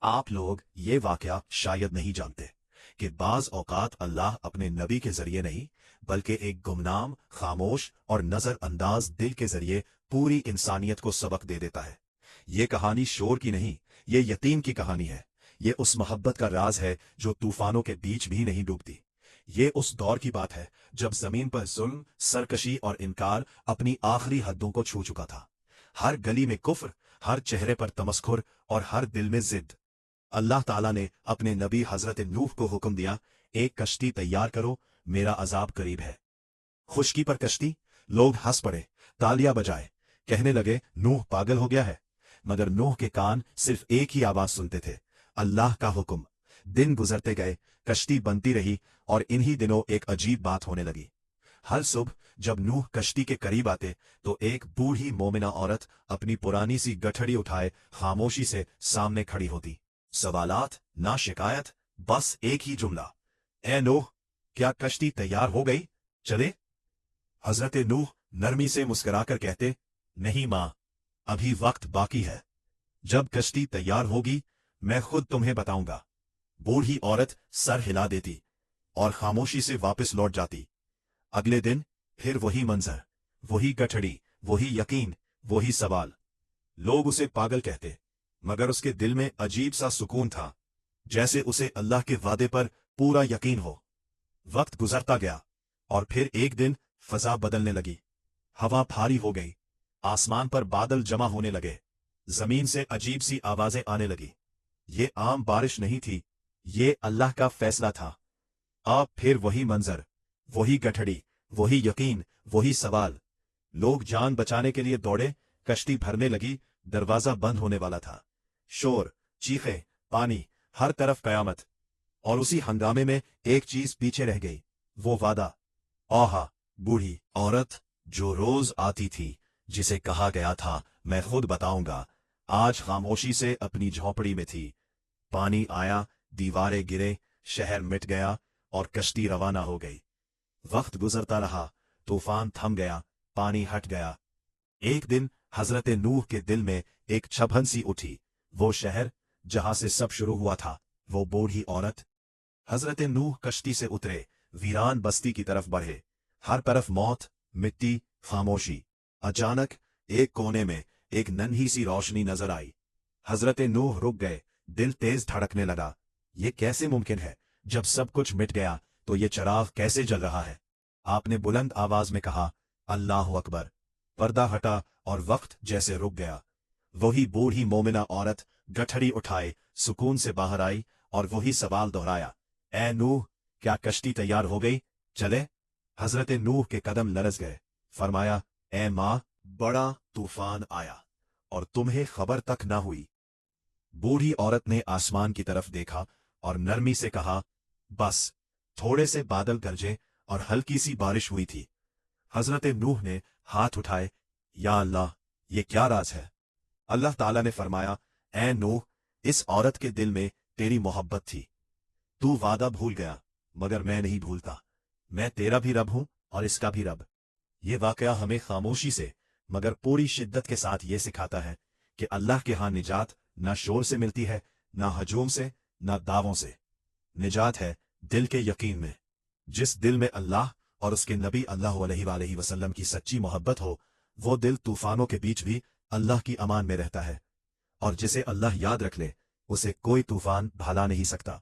आप लोग ये वाकया शायद नहीं जानते कि बाज औकात अल्लाह अपने नबी के जरिए नहीं बल्कि एक गुमनाम, खामोश और नजरअंदाज दिल के जरिए पूरी इंसानियत को सबक दे देता है। ये कहानी शोर की नहीं, ये यतीम की कहानी है। ये उस मोहब्बत का राज है जो तूफानों के बीच भी नहीं डूबती। ये उस दौर की बात है जब जमीन पर जुल्म, सरकशी और इनकार अपनी आखिरी हदों को छू चुका था। हर गली में कुफ्र, हर चेहरे पर तमस्खुर और हर दिल में जिद। अल्लाह ताला ने अपने नबी हजरत नूह को हुक्म दिया, एक कश्ती तैयार करो, मेरा अजाब करीब है। खुशकी पर कश्ती। लोग हंस पड़े, तालियां बजाए, कहने लगे नूह पागल हो गया है। मगर नूह के कान सिर्फ एक ही आवाज सुनते थे, अल्लाह का हुक्म। दिन गुजरते गए, कश्ती बनती रही और इन्हीं दिनों एक अजीब बात होने लगी। हर सुबह जब नूह कश्ती के करीब आते तो एक बूढ़ी मोमिना औरत अपनी पुरानी सी गठड़ी उठाए खामोशी से सामने खड़ी होती। सवालात ना शिकायत, बस एक ही जुमला, ए नूह, क्या कश्ती तैयार हो गई, चले? हजरत नूह नरमी से मुस्कुराकर कहते, नहीं मां, अभी वक्त बाकी है। जब कश्ती तैयार होगी मैं खुद तुम्हें बताऊंगा। बूढ़ी औरत सर हिला देती और खामोशी से वापस लौट जाती। अगले दिन फिर वही मंजर, वही गठड़ी, वही यकीन, वही सवाल। लोग उसे पागल कहते, मगर उसके दिल में अजीब सा सुकून था, जैसे उसे अल्लाह के वादे पर पूरा यकीन हो। वक्त गुजरता गया और फिर एक दिन फजा बदलने लगी। हवा भारी हो गई, आसमान पर बादल जमा होने लगे, जमीन से अजीब सी आवाजें आने लगी। ये आम बारिश नहीं थी, ये अल्लाह का फैसला था। अब फिर वही मंजर, वही गठड़ी, वही यकीन, वही सवाल। लोग जान बचाने के लिए दौड़े, कश्ती भरने लगी, दरवाजा बंद होने वाला था। शोर, चीखें, पानी, हर तरफ कयामत। और उसी हंगामे में एक चीज पीछे रह गई, वो वादा। आहा, बूढ़ी औरत जो रोज आती थी, जिसे कहा गया था मैं खुद बताऊंगा, आज खामोशी से अपनी झोपड़ी में थी। पानी आया, दीवारें गिरे, शहर मिट गया और कश्ती रवाना हो गई। वक्त गुजरता रहा, तूफान थम गया, पानी हट गया। एक दिन हजरत नूह के दिल में एक छबन सी उठी, वो शहर जहां से सब शुरू हुआ था, वो बूढ़ी औरत। हजरत नूह कश्ती से उतरे, वीरान बस्ती की तरफ बढ़े। हर तरफ मौत, मिट्टी, खामोशी। अचानक एक कोने में एक नन्ही सी रोशनी नजर आई। हजरत नूह रुक गए, दिल तेज धड़कने लगा। ये कैसे मुमकिन है? जब सब कुछ मिट गया तो ये चिराग कैसे जल रहा है? आपने बुलंद आवाज में कहा, अल्लाह अकबर। पर्दा हटा और वक्त जैसे रुक गया। वही बूढ़ी मोमिना औरत गठड़ी उठाए सुकून से बाहर आई और वही सवाल दोहराया, ए नूह, क्या कश्ती तैयार हो गई, चले? हजरत नूह के कदम लरज गए। फरमाया, ए मां, बड़ा तूफान आया और तुम्हें खबर तक न हुई। बूढ़ी औरत ने आसमान की तरफ देखा और नरमी से कहा, बस थोड़े से बादल गरजे और हल्की सी बारिश हुई थी। हजरत नूह ने हाथ उठाए, या अल्लाह, ये क्या राज है? अल्लाह ताला ने फरमाया, ए नूह, इस औरत के दिल में तेरी मोहब्बत थी। तू वादा भूल गया, मगर मैं नहीं भूलता। मैं तेरा भी रब हूं और इसका भी रब। ये वाकया हमें खामोशी से मगर पूरी शिद्दत के साथ ये सिखाता है कि अल्लाह के हां निजात ना शोर से मिलती है, ना हजूम से, ना दावों से। निजात है दिल के यकीन में। जिस दिल में अल्लाह और उसके नबी अल्लाह अलैहि वसल्लम की सच्ची मोहब्बत हो, वो दिल तूफानों के बीच भी अल्लाह की अमान में रहता है। और जिसे अल्लाह याद रख ले, उसे कोई तूफान भला नहीं सकता।